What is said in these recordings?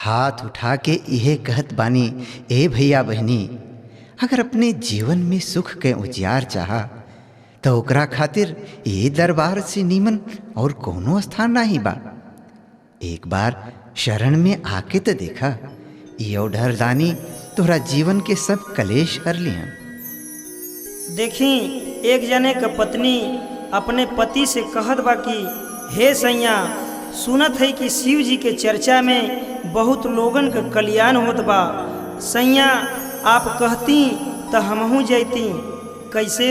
हाथ उठा के इहे कहत बानी, ए भैया बहनी, अगर अपने जीवन में सुख के उजियार चाहा तो ओकरा खातिर ये दरबार से नीमन और कोनो स्थान नहीं बा। एक बार शरण में आके तो देखा, ये ओढ़रदानी तोहरा जीवन के सब कलेश हर लिहन। देखी एक जने का पत्नी अपने पति से कहत बा कि हे सैया, सुनत है कि शिव जी के चर्चा में बहुत लोगन का कल्याण होत बा। सैया आप कहती तो हमहू जैती। कैसे?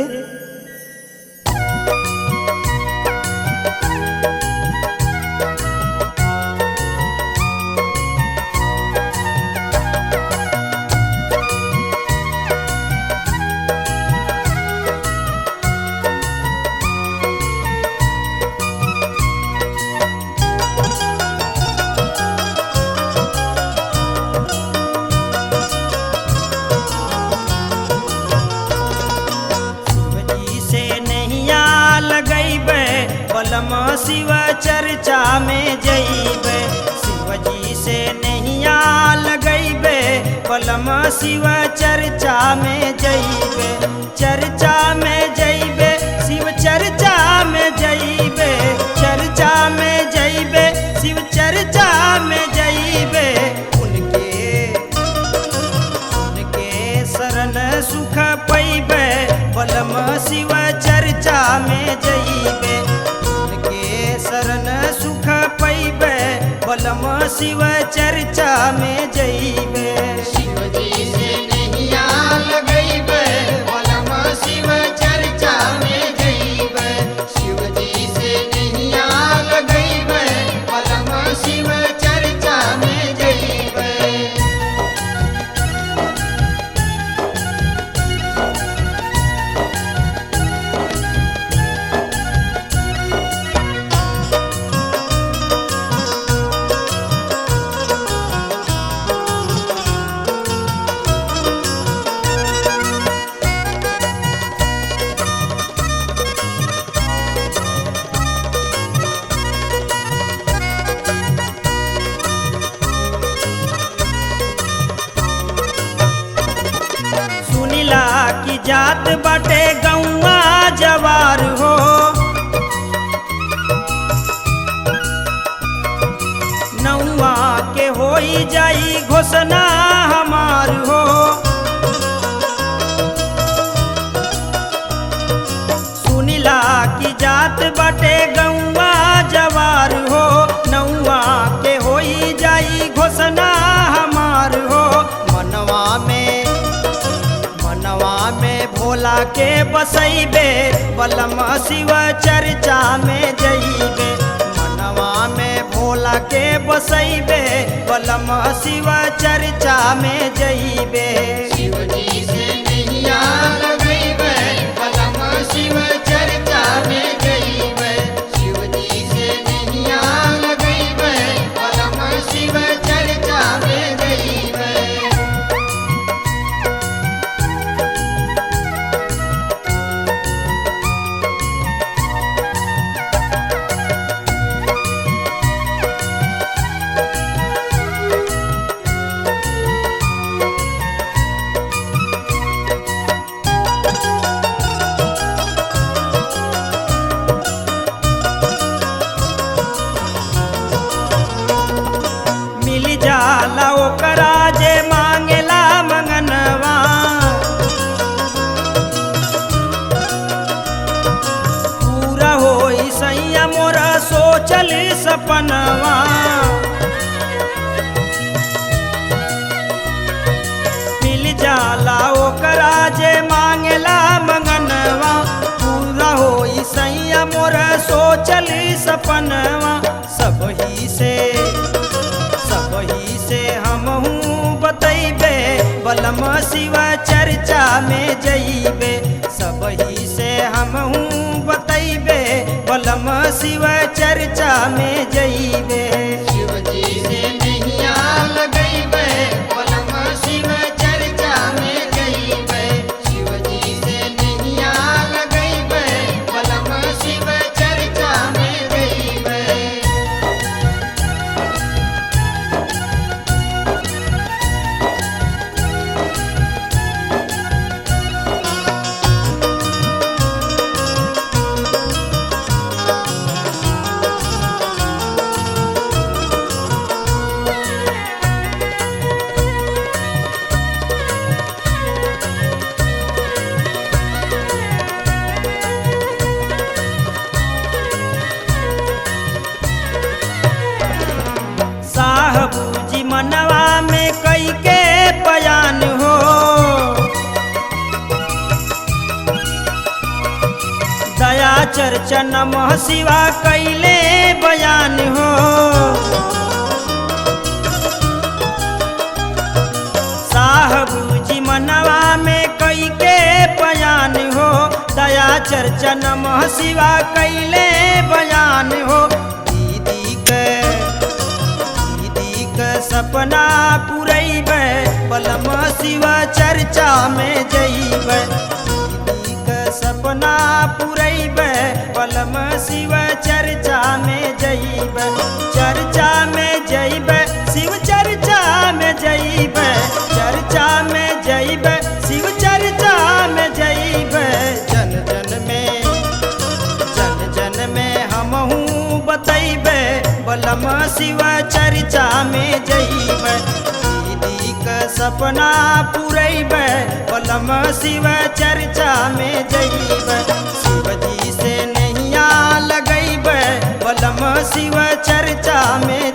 बलम शिव चर्चा में जइबे, शिवजी से नैया लगैबे, बलम शिव चर्चा में जइबे, चर्चा में जइबे, शिव चर्चा में जइबे, चर्चा में जइबे, शिव चर्चा में जइबे। उनके शरण सुख पैबे, बलम शिव चर्चा में जइबे, शरण सुख पैबे, बलम शिव चर्चा में जइबे। शिवजी से नैया लगैबे, बलम शिव चर्चा में जइबे, शिवजी से नैया लगैबे, बलम शिव चर्चा में जइबे। सुनिला की जात बाटे गौवा जवार हो, नौवा के होई जाई घोषणा हमार हो। सुनिला की जात बाटे गौवा जवार हो, नौवा के होई जाई घोषणा हमार हो। मनवा में भोला के बसैबे, बलम शिव चर्चा में जइबे, मनवा में भोला के बसैबे, बलम शिव चर्चा में जइबे। शिवजी से नैया लगैबे, बलम शिव चर्चा में जइबे, शिवजी से नैया लगैबे, बलम शिव चर्चा में जइबे। मिल जाला ओकरा जे मांगेला मंगनवा, पूरा होई सैया मोरा सोचल सपनवा। मिल जाला ओकरा जे मांगेला मंगनवा, पूरा होई सैया मोरा सोचल सपनवा। सबही से हमहू बतैबे, बलम शिव चर्चा में जइबे, सबही से हमहू बतैबे, बलम शिव चर्चा में जइबे। शिवजी से नैया लगैबे, बलम शिव चर्चा में जइबे, शिवजी से नैया लगैबे, बलम शिव चर्चा में जइबे। चर्चा नमः शिवा कैले बयान हो। साहब जी मनवा में कई के बयान हो, दया चर्चा नमः शिवा कैले बयान हो। दीदी के सपना पुरैबे बलम शिवा चर्चा में जइबे। दीदी के सपना पुरैबे बलम शिवा चर्चा में जइबे। चर्चा में जइबे शिव चर्चा में जइबे। चर्चा में जइबे शिव चर्चा में जइबे। जन जन में हमहू बतैबे बलम शिव चर्चा में जइबे। दीदी का सपना पुरैबे बलम शिव चर्चा में जइबे। शिव जी से नैया लगैबे बलम शिव चर्चा में